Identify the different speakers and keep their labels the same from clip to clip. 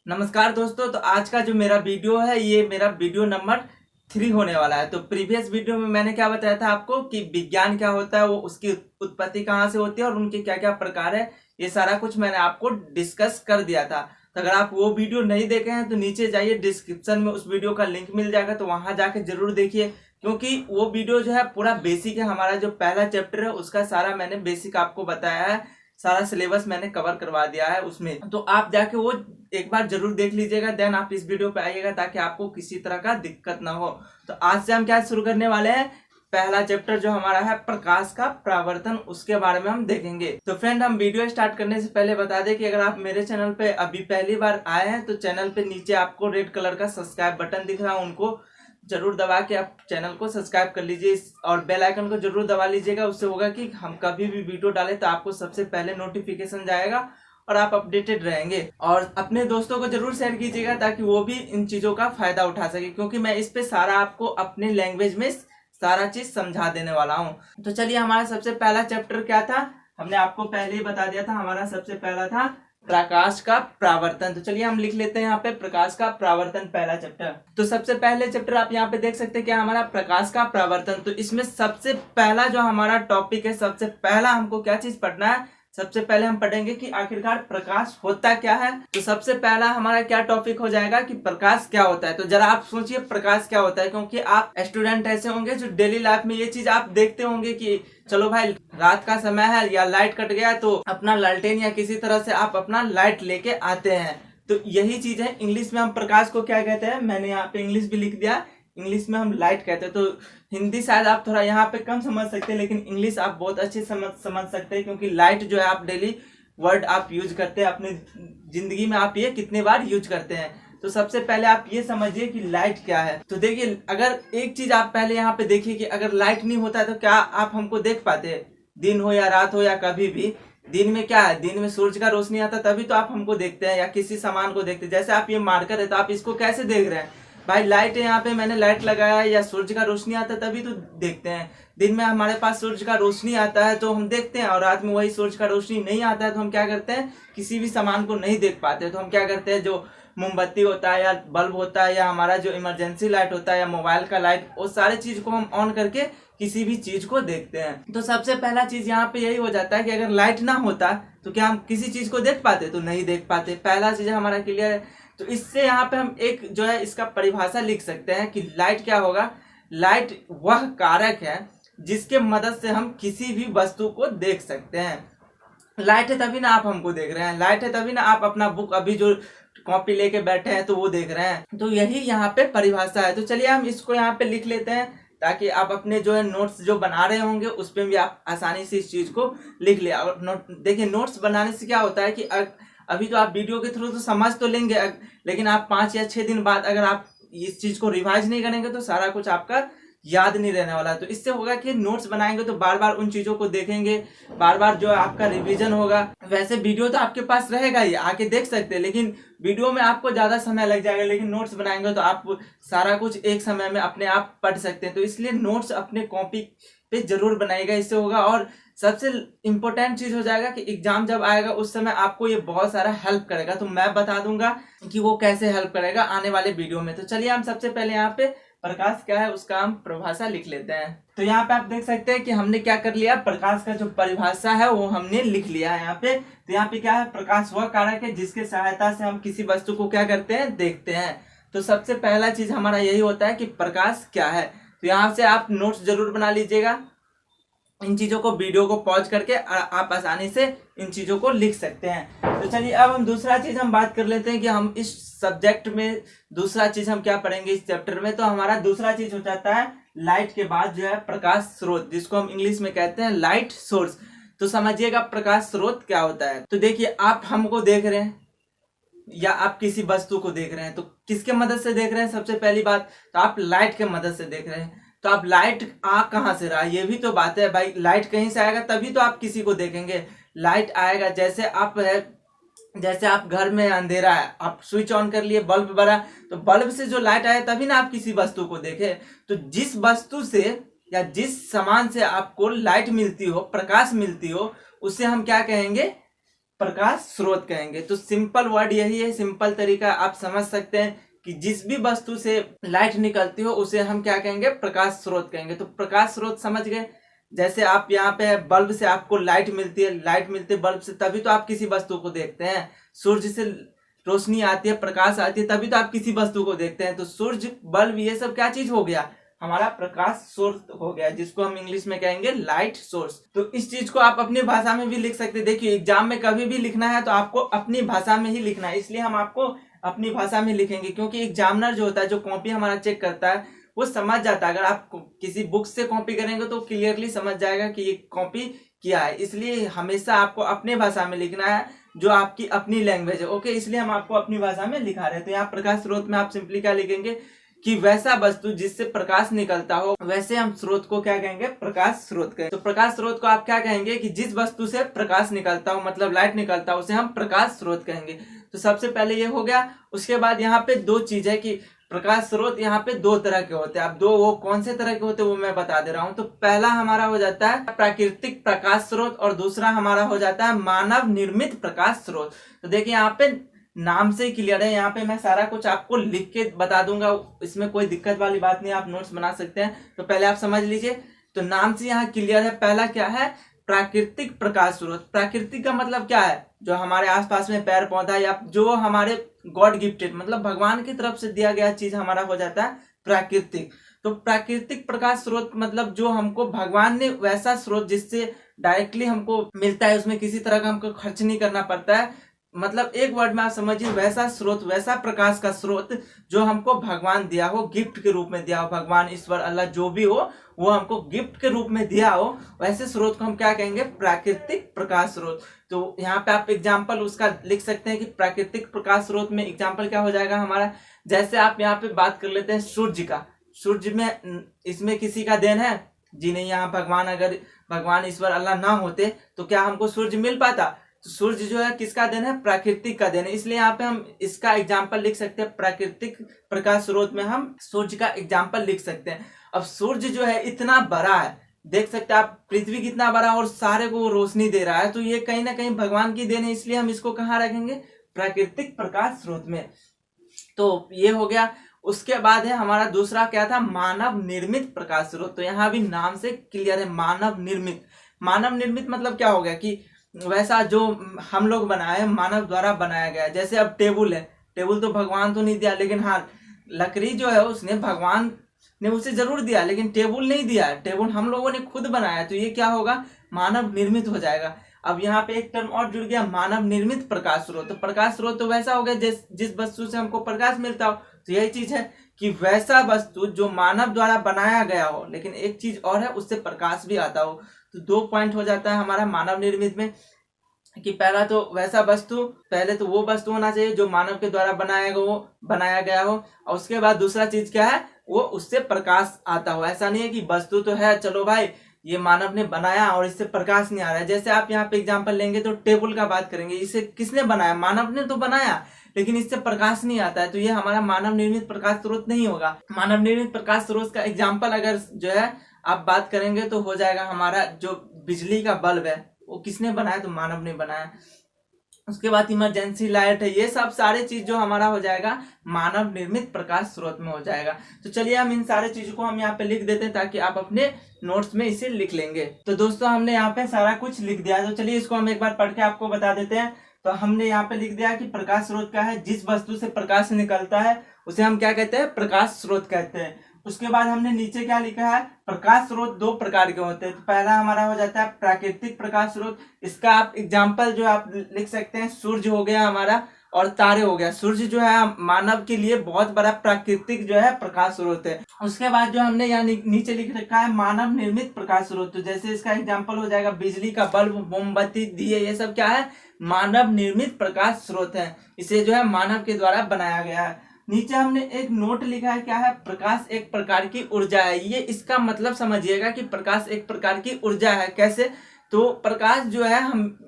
Speaker 1: नमस्कार दोस्तों। तो आज का जो मेरा वीडियो है ये मेरा वीडियो नंबर 3 होने वाला है। तो प्रीवियस वीडियो में मैंने क्या बताया था आपको कि विज्ञान क्या होता है, वो उसकी उत्पत्ति कहाँ से होती है और उनके क्या क्या प्रकार है, ये सारा कुछ मैंने आपको डिस्कस कर दिया था। तो अगर आप वो वीडियो नहीं देखे हैं तो नीचे जाइए, डिस्क्रिप्शन में उस वीडियो का लिंक मिल जाएगा, तो वहां जाके जरूर देखिए, क्योंकि वो वीडियो जो है पूरा बेसिक है। हमारा जो पहला चैप्टर है उसका सारा मैंने बेसिक आपको बताया है, सारा सिलेबस मैंने कवर करवा दिया है उसमें। तो आप जाके वो एक बार जरूर देख लीजिएगा, देन आप इस वीडियो पे आइएगा ताकि आपको किसी तरह का दिक्कत ना हो। तो आज से हम क्या शुरू करने वाले हैं, पहला चैप्टर जो हमारा है प्रकाश का परावर्तन, उसके बारे में हम देखेंगे। तो फ्रेंड, हम वीडियो स्टार्ट करने से पहले बता दें कि अगर आप मेरे चैनल पे अभी पहली बार आए हैं तो चैनल पे नीचे आपको रेड कलर का सब्सक्राइब बटन दिख रहा है, उनको जरूर दबा के आप चैनल को सब्सक्राइब कर लीजिए और बेल आइकन को जरूर दबा लीजिएगा। उससे होगा कि हम कभी भी वीडियो डालें तो आपको सबसे पहले नोटिफिकेशन जाएगा और आप अपडेटेड रहेंगे। और अपने दोस्तों को जरूर शेयर कीजिएगा ताकि वो भी इन चीजों का फायदा उठा सके, क्योंकि मैं इस पे सारा आपको अपने लैंग्वेज में सारा चीज समझा देने वाला हूँ। तो चलिए, हमारा सबसे पहला चैप्टर क्या था, हमने आपको पहले ही बता दिया था। हमारा सबसे पहला था प्रकाश का परावर्तन। तो चलिए हम लिख लेते हैं यहाँ पे प्रकाश का परावर्तन, पहला चैप्टर। तो सबसे पहले चैप्टर आप यहाँ पे देख सकते हैं क्या, हमारा प्रकाश का परावर्तन। तो इसमें सबसे पहला जो हमारा टॉपिक है, सबसे पहला हमको क्या चीज पढ़ना है, सबसे पहले हम पढ़ेंगे कि आखिरकार प्रकाश होता क्या है। तो सबसे पहला हमारा क्या टॉपिक हो जाएगा कि प्रकाश क्या होता है। तो जरा आप सोचिए प्रकाश क्या होता है, क्योंकि आप स्टूडेंट ऐसे होंगे जो डेली लाइफ में ये चीज आप देखते होंगे कि चलो भाई रात का समय है या लाइट कट गया तो अपना लालटेन या किसी तरह से आप अपना लाइट लेके आते हैं। तो यही चीज है। इंग्लिश में हम प्रकाश को क्या कहते हैं, मैंने यहाँ पे इंग्लिश भी लिख दिया, इंग्लिश में हम लाइट कहते हैं। तो हिंदी शायद आप थोड़ा यहाँ पे कम समझ सकते हैं, लेकिन इंग्लिश आप बहुत अच्छे समझ सकते हैं, क्योंकि लाइट जो है आप डेली वर्ड आप यूज करते हैं अपनी जिंदगी में, आप ये कितने बार यूज करते हैं। तो सबसे पहले आप ये समझिए कि लाइट क्या है। तो देखिए, अगर एक चीज आप पहले यहाँ पे देखिए कि अगर लाइट नहीं होता है तो क्या आप हमको देख पाते हैं, दिन हो या रात हो या कभी भी। दिन में क्या है, दिन में सूरज का रोशनी आता तभी तो आप हमको देखते हैं या किसी सामान को देखते हैं। जैसे आप ये मार्कर है तो आप इसको कैसे देख रहे हैं, भाई लाइट है, यहाँ पे मैंने लाइट लगाया है या सूरज का रोशनी आता है तभी तो देखते हैं। दिन में हमारे पास सूरज का रोशनी आता है तो हम देखते हैं, और रात में वही सूरज का रोशनी नहीं आता है तो हम क्या करते हैं, किसी भी सामान को नहीं देख पाते। तो हम क्या करते हैं, जो मोमबत्ती होता है या बल्ब होता है या हमारा जो इमरजेंसी लाइट होता है या मोबाइल का लाइट, वो सारे चीज को हम ऑन करके किसी भी चीज को देखते हैं। तो सबसे पहला चीज यहाँ पे यही हो जाता है कि अगर लाइट ना होता तो क्या हम किसी चीज को देख पाते, तो नहीं देख पाते। पहला चीज हमारा क्लियर है। तो इससे यहाँ पे हम एक जो है इसका परिभाषा लिख सकते हैं कि लाइट क्या होगा। लाइट वह कारक है जिसके मदद से हम किसी भी वस्तु को देख सकते हैं। लाइट है तभी ना आप हमको देख रहे हैं, लाइट है तभी ना आप अपना बुक अभी जो कॉपी लेके बैठे हैं तो वो देख रहे हैं। तो यही यहाँ पे परिभाषा है। तो चलिए हम इसको यहाँ पे लिख लेते हैं ताकि आप अपने जो है नोट्स जो बना रहे होंगे उस पर भी आप आसानी से इस चीज को लिख ले। और देखिए, नोट्स बनाने से क्या होता है कि अभी तो आप वीडियो के थ्रू तो समझ तो लेंगे, लेकिन आप 5 या 6 दिन बाद अगर आप इस चीज को रिवाइज नहीं करेंगे तो सारा कुछ आपका याद नहीं रहने वाला। तो इससे होगा कि नोट्स बनाएंगे तो बार बार उन चीजों को देखेंगे, बार बार जो है आपका रिवीजन होगा। वैसे वीडियो तो आपके पास रहेगा ही, आके देख सकते हैं, लेकिन वीडियो में आपको ज्यादा समय लग जाएगा, लेकिन नोट्स बनाएंगे तो आप सारा कुछ एक समय में अपने आप पढ़ सकते हैं। तो इसलिए नोट्स अपने कॉपी पे जरूर बनाइएगा, इससे होगा। और सबसे इम्पोर्टेंट चीज हो जाएगा कि एग्जाम जब आएगा उस समय आपको ये बहुत सारा हेल्प करेगा। तो मैं बता दूंगा कि वो कैसे हेल्प करेगा आने वाले वीडियो में। तो चलिए हम सबसे पहले यहाँ पे प्रकाश क्या है उसका हम परिभाषा लिख लेते हैं। तो यहाँ पे आप देख सकते हैं कि हमने क्या कर लिया, प्रकाश का जो परिभाषा है वो हमने लिख लिया है यहाँ पे। तो यहाँ पे क्या है, प्रकाश वह कारक है जिसके सहायता से हम किसी वस्तु को क्या करते हैं, देखते हैं। तो सबसे पहला चीज हमारा यही होता है कि प्रकाश क्या है। तो यहाँ से आप नोट्स जरूर बना लीजिएगा, इन चीजों को वीडियो को पॉज करके आप आसानी से इन चीजों को लिख सकते हैं। तो चलिए अब हम दूसरा चीज हम बात कर लेते हैं कि हम इस सब्जेक्ट में दूसरा चीज हम क्या पढ़ेंगे इस चैप्टर में। तो हमारा दूसरा चीज हो जाता है लाइट के बाद जो है प्रकाश स्रोत, जिसको हम इंग्लिश में कहते हैं लाइट सोर्स। तो समझिएगा प्रकाश स्रोत क्या होता है। तो देखिए, आप हमको देख रहे हैं या आप किसी वस्तु को देख रहे हैं, तो किसके मदद से देख रहे हैं, सबसे पहली बात तो आप लाइट के मदद से देख रहे हैं। तो आप लाइट आ कहाँ से रहा, ये भी तो बात है भाई। लाइट कहीं से आएगा तभी तो आप किसी को देखेंगे। लाइट आएगा जैसे आप है, जैसे आप घर में अंधेरा है, आप स्विच ऑन कर लिए, बल्ब बरा, तो बल्ब से जो लाइट आया तभी ना आप किसी वस्तु को देखे। तो जिस वस्तु से या जिस सामान से आपको लाइट मिलती हो, प्रकाश मिलती हो, उसे हम क्या कहेंगे, प्रकाश स्रोत कहेंगे। तो सिंपल वर्ड यही है, सिंपल तरीका आप समझ सकते हैं कि जिस भी वस्तु से लाइट निकलती हो उसे हम क्या कहेंगे, प्रकाश स्रोत कहेंगे। तो प्रकाश स्रोत समझ गए। जैसे आप यहाँ पे बल्ब से आपको लाइट मिलती है, लाइट मिलती है बल्ब से, तभी तो आप किसी वस्तु को देखते हैं। सूर्य से रोशनी आती है, प्रकाश आती है, तभी तो आप किसी वस्तु को देखते हैं। तो सूर्य, बल्ब, ये सब क्या चीज हो गया, हमारा प्रकाश सोर्स हो गया, जिसको हम इंग्लिश में कहेंगे लाइट सोर्स। तो इस चीज को आप अपनी भाषा में भी लिख सकते हैं। देखिए एग्जाम में कभी भी लिखना है तो आपको अपनी भाषा में ही लिखना है, इसलिए हम आपको अपनी भाषा में लिखेंगे, क्योंकि एग्जामिनर जो होता है, जो कॉपी हमारा चेक करता है, वो समझ जाता है। अगर आप किसी बुक से कॉपी करेंगे तो क्लियरली समझ जाएगा कि ये कॉपी किया है। इसलिए हमेशा आपको अपने भाषा में लिखना है, जो आपकी अपनी लैंग्वेज है। ओके, इसलिए हम आपको अपनी भाषा में लिखा रहे हैं। तो यहाँ प्रकाश स्रोत में आप सिंपली क्या लिखेंगे कि वैसा वस्तु जिससे प्रकाश निकलता हो, वैसे हम स्रोत को क्या कहेंगे, प्रकाश स्रोत कहेंगे। तो प्रकाश स्रोत को आप क्या कहेंगे कि जिस वस्तु से प्रकाश निकलता हो, मतलब लाइट निकलता हो, उसे हम प्रकाश स्रोत कहेंगे। तो सबसे पहले ये हो गया। उसके बाद यहाँ पे दो चीज है कि प्रकाश स्रोत यहाँ पे दो तरह के होते हैं। अब दो वो कौन से तरह के होते हैं वो मैं बता दे रहा हूँ। तो पहला हमारा हो जाता है प्राकृतिक प्रकाश स्रोत, और दूसरा हमारा हो जाता है मानव निर्मित प्रकाश स्रोत। तो देखिए यहाँ पे नाम से ही क्लियर है, यहाँ पे मैं सारा कुछ आपको लिख के बता दूंगा, इसमें कोई दिक्कत वाली बात नहीं, आप नोट्स बना सकते हैं। तो पहले आप समझ लीजिए। तो नाम से यहाँ क्लियर है। पहला क्या है, प्राकृतिक प्रकाश स्रोत। प्राकृतिक का मतलब क्या है, जो हमारे आसपास में पेड़ पौधा या जो हमारे गॉड गिफ्टेड, मतलब भगवान की तरफ से दिया गया चीज हमारा हो जाता है प्राकृतिक। तो प्राकृतिक प्रकाश स्रोत मतलब जो हमको भगवान ने, वैसा स्रोत जिससे डायरेक्टली हमको मिलता है, उसमें किसी तरह का हमको खर्च नहीं करना पड़ता है। मतलब एक वर्ड में आप समझिए, वैसा स्रोत, वैसा प्रकाश का स्रोत जो हमको भगवान दिया हो, गिफ्ट के रूप में दिया हो, भगवान, ईश्वर, अल्लाह जो भी हो, वो हमको गिफ्ट के रूप में दिया हो, वैसे स्रोत को हम क्या कहेंगे, प्राकृतिक प्रकाश स्रोत। तो यहाँ पे आप एग्जाम्पल उसका लिख सकते हैं कि प्राकृतिक प्रकाश स्रोत में एग्जाम्पल क्या हो जाएगा हमारा। जैसे आप यहाँ पे बात कर लेते हैं सूर्य का। सूर्य में, इसमें किसी का देन है जी नहीं। यहाँ भगवान, अगर भगवान, ईश्वर, अल्लाह ना होते तो क्या हमको सूर्य मिल पाता। तो सूर्य जो है किसका देन है, प्रकृति का देन है। इसलिए यहाँ पे हम इसका एग्जाम्पल लिख सकते हैं, प्राकृतिक प्रकाश स्रोत में हम सूर्य का एग्जाम्पल लिख सकते हैं। अब सूर्य जो है इतना बड़ा है, देख सकते हैं आप, पृथ्वी कितना बड़ा, और सारे को रोशनी दे रहा है। तो ये कहीं ना कहीं भगवान की देन है, इसलिए हम इसको कहाँ रखेंगे, प्राकृतिक प्रकाश स्रोत में। तो ये हो गया। उसके बाद है हमारा दूसरा क्या था, मानव निर्मित प्रकाश स्रोत। तो यहाँ भी नाम से क्लियर है, मानव निर्मित। मानव निर्मित मतलब क्या हो गया कि वैसा जो हम लोग बनाए, मानव द्वारा बनाया गया। जैसे अब टेबल है, टेबल तो भगवान तो नहीं दिया, लेकिन हाँ लकड़ी जो है उसने, भगवान ने उसे जरूर दिया, लेकिन टेबल नहीं दिया, टेबल हम लोगों ने खुद बनाया। तो ये क्या होगा, मानव निर्मित हो जाएगा। अब यहाँ पे एक टर्म और जुड़ गया, मानव निर्मित प्रकाश स्रोत। तो प्रकाश स्रोत तो वैसा हो गया जिस वस्तु से हमको प्रकाश मिलता हो। तो यही चीज है कि वैसा वस्तु जो मानव द्वारा बनाया गया हो, लेकिन एक चीज और है, उससे प्रकाश भी आता हो। तो दो पॉइंट हो जाता है हमारा मानव निर्मित में, कि पहला तो वैसा वस्तु, पहले तो वो वस्तु होना चाहिए जो मानव के द्वारा बनाया गया हो, और उसके बाद दूसरा चीज क्या है, वो उससे प्रकाश आता हो। ऐसा नहीं है कि वस्तु तो है, चलो भाई ये मानव ने बनाया और इससे प्रकाश नहीं आ रहा है। जैसे आप यहाँ पे एग्जांपल लेंगे तो टेबल का बात करेंगे, इसे किसने बनाया, मानव ने तो बनाया, लेकिन इससे प्रकाश नहीं आता है। तो ये हमारा मानव निर्मित प्रकाश स्रोत नहीं होगा। मानव निर्मित प्रकाश स्रोत का एग्जाम्पल अगर जो है आप बात करेंगे तो हो जाएगा हमारा जो बिजली का बल्ब है, वो किसने बनाया, तो मानव ने बनाया। उसके बाद इमरजेंसी लाइट है, ये सब सारे चीज जो हमारा हो जाएगा मानव निर्मित प्रकाश स्रोत में हो जाएगा। तो चलिए हम इन सारे चीजों को हम यहाँ पे लिख देते हैं, ताकि आप अपने नोट्स में इसे लिख लेंगे। तो दोस्तों हमने यहाँ पे सारा कुछ लिख दिया। तो चलिए इसको हम एक बार पढ़ के आपको बता देते हैं। तो हमने यहाँ पे लिख दिया कि प्रकाश स्रोत क्या है, जिस वस्तु से प्रकाश निकलता है उसे हम क्या कहते हैं, प्रकाश स्रोत कहते हैं। उसके बाद हमने नीचे क्या लिखा है, प्रकाश स्रोत दो प्रकार के होते हैं। तो पहला हमारा हो जाता है प्राकृतिक प्रकाश स्रोत। इसका आप एग्जाम्पल जो आप लिख सकते हैं, सूर्य हो गया हमारा और तारे हो गया। सूर्य जो है मानव के लिए बहुत बड़ा प्राकृतिक जो है प्रकाश स्रोत है। उसके बाद जो हमने यहाँ नीचे लिख रखा है मानव निर्मित प्रकाश स्रोत। तो जैसे इसका एग्जाम्पल हो जाएगा बिजली का बल्ब, मोमबत्ती, दिए, ये सब क्या है, मानव निर्मित प्रकाश स्रोत है। इसे जो है मानव के द्वारा बनाया गया है। नीचे हमने एक नोट लिखा है, क्या है, प्रकाश एक प्रकार की ऊर्जा है। ये इसका मतलब समझिएगा कि प्रकाश एक प्रकार की ऊर्जा है। कैसे, तो प्रकाश जो है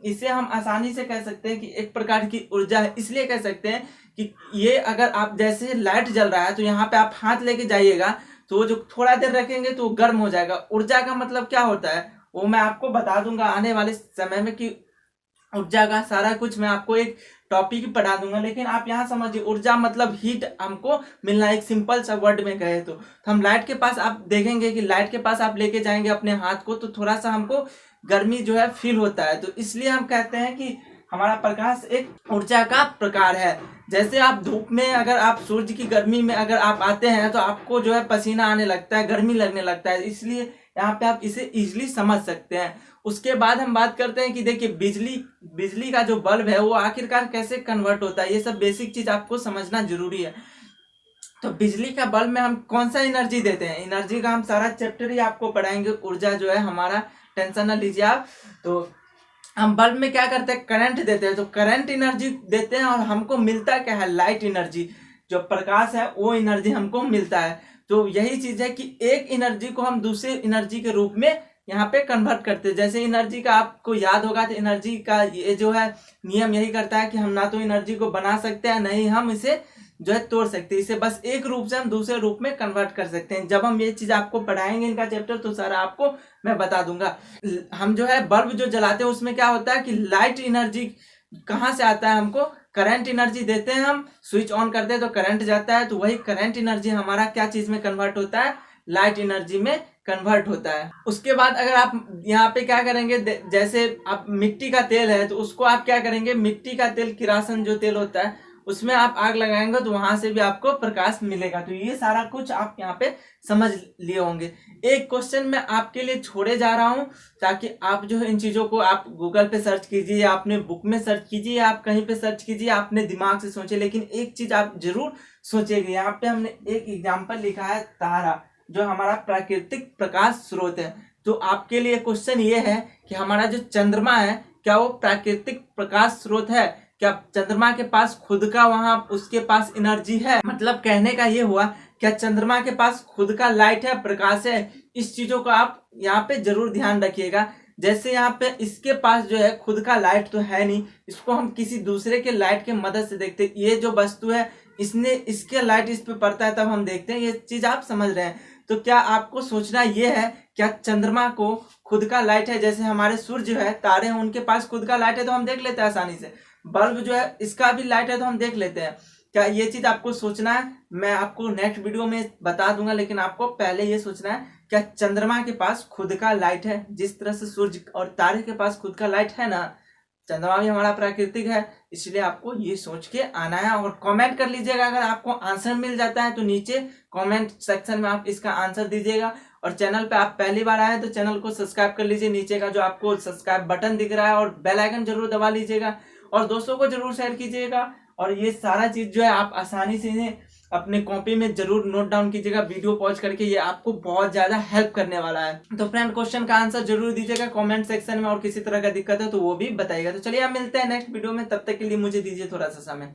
Speaker 1: इसे हम आसानी से कह सकते हैं कि एक प्रकार की ऊर्जा है। इसलिए कह सकते हैं कि ये अगर आप, जैसे लाइट जल रहा है तो यहाँ पे आप हाथ लेके जाइएगा तो जो थोड़ा देर रखेंगे तो गर्म हो जाएगा। ऊर्जा का मतलब क्या होता है वो मैं आपको बता दूंगा आने वाले समय में, कि ऊर्जा का सारा कुछ मैं आपको एक टॉपिक ही पढ़ा दूंगा, लेकिन आप यहाँ समझिए ऊर्जा मतलब हीट हमको मिलना, एक सिंपल सा वर्ड में कहे तो हम लाइट के पास आप देखेंगे कि लाइट के पास आप लेके जाएंगे अपने हाथ को तो थोड़ा सा हमको गर्मी जो है फील होता है। तो इसलिए हम कहते हैं कि हमारा प्रकाश एक ऊर्जा का प्रकार है। जैसे आप धूप में अगर आप सूर्य की गर्मी में अगर आप आते हैं तो आपको जो है पसीना आने लगता है, गर्मी लगने लगता है, इसलिए यहाँ पे आप इसे इजीली समझ सकते हैं। उसके बाद हम बात करते हैं कि देखिए बिजली का जो बल्ब है वो आखिरकार कैसे कन्वर्ट होता है, ये सब बेसिक चीज आपको समझना जरूरी है। तो बिजली का बल्ब में हम कौन सा एनर्जी देते हैं, एनर्जी का हम सारा चैप्टर ही आपको पढ़ाएंगे। ऊर्जा जो है हमारा, टेंशन ना लीजिए आप। तो हम बल्ब में क्या करते हैं, करंट देते हैं, तो करंट एनर्जी देते हैं और हमको मिलता क्या है, लाइट एनर्जी, जो प्रकाश है वो एनर्जी हमको मिलता है। तो यही चीज है कि एक एनर्जी को हम दूसरे एनर्जी के रूप में यहाँ पे कन्वर्ट करते हैं। जैसे एनर्जी का आपको याद होगा तो एनर्जी का ये जो है नियम यही करता है कि हम ना तो एनर्जी को बना सकते हैं, नहीं हम इसे जो है तोड़ सकते हैं, इसे बस एक रूप से हम दूसरे रूप में कन्वर्ट कर सकते हैं। जब हम ये चीज आपको पढ़ाएंगे इनका चैप्टर तो सारा आपको मैं बता दूंगा। हम जो है बल्ब जो जलाते हैं उसमें क्या होता है कि लाइट एनर्जी कहाँ से आता है, हमको करंट एनर्जी देते हैं, हम स्विच ऑन करते हैं तो करंट जाता है, तो वही करंट एनर्जी हमारा क्या चीज में कन्वर्ट होता है, लाइट एनर्जी में कन्वर्ट होता है। उसके बाद अगर आप यहाँ पे क्या करेंगे, जैसे आप मिट्टी का तेल है तो उसको आप क्या करेंगे, मिट्टी का तेल किरासन जो तेल होता है उसमें आप आग लगाएंगे तो वहां से भी आपको प्रकाश मिलेगा। तो ये सारा कुछ आप यहाँ पे समझ लिए होंगे। एक क्वेश्चन मैं आपके लिए छोड़े जा रहा हूँ ताकि आप जो है इन चीजों को आप गूगल पे सर्च कीजिए, आपने बुक में सर्च कीजिए, आप कहीं पे सर्च कीजिए, आपने दिमाग से सोचे, लेकिन एक चीज आप जरूर सोचेंगे। यहाँ पे हमने एक एग्जाम्पल लिखा है तारा, जो हमारा प्राकृतिक प्रकाश स्रोत है। तो आपके लिए क्वेश्चन ये है कि हमारा जो चंद्रमा है क्या वो प्राकृतिक प्रकाश स्रोत है, क्या चंद्रमा के पास खुद का वहां उसके पास एनर्जी है, मतलब कहने का ये हुआ क्या चंद्रमा के पास खुद का लाइट है, प्रकाश है। इस चीजों को आप यहाँ पे जरूर ध्यान रखिएगा। जैसे यहाँ पे इसके पास जो है खुद का लाइट तो है नहीं, इसको हम किसी दूसरे के लाइट के मदद से देखते हैं। ये जो वस्तु है इसने इसके लाइट इस पे पड़ता है तब हम देखते हैं, ये चीज आप समझ रहे हैं। तो क्या आपको सोचना ये है क्या चंद्रमा को खुद का लाइट है, जैसे हमारे सूर्य है, तारे हैं, उनके पास खुद का लाइट है तो हम देख लेते हैं आसानी से। बल्ब जो है इसका भी लाइट है तो हम देख लेते हैं। क्या ये चीज आपको सोचना है, मैं आपको नेक्स्ट वीडियो में बता दूंगा, लेकिन आपको पहले ये सोचना है क्या चंद्रमा के पास खुद का लाइट है, जिस तरह से सूर्य और तारे के पास खुद का लाइट है ना, चंद्रमा भी हमारा प्राकृतिक है। इसलिए आपको ये सोच के आना है और कमेंट कर लीजिएगा। अगर आपको आंसर मिल जाता है तो नीचे कमेंट सेक्शन में आप इसका आंसर दीजिएगा। और चैनल पे आप पहली बार आए तो चैनल को सब्सक्राइब कर लीजिए, नीचे का जो आपको सब्सक्राइब बटन दिख रहा है, और बेल आइकन जरूर दबा लीजिएगा और दोस्तों को जरूर शेयर कीजिएगा। और ये सारा चीज जो है आप आसानी से अपने कॉपी में जरूर नोट डाउन कीजिएगा वीडियो पॉज करके, ये आपको बहुत ज्यादा हेल्प करने वाला है। तो फ्रेंड क्वेश्चन का आंसर जरूर दीजिएगा कमेंट सेक्शन में, और किसी तरह का दिक्कत है तो वो भी बताइएगा। तो चलिए आप मिलते हैं नेक्स्ट वीडियो में, तब तक के लिए मुझे दीजिए थोड़ा सा समय।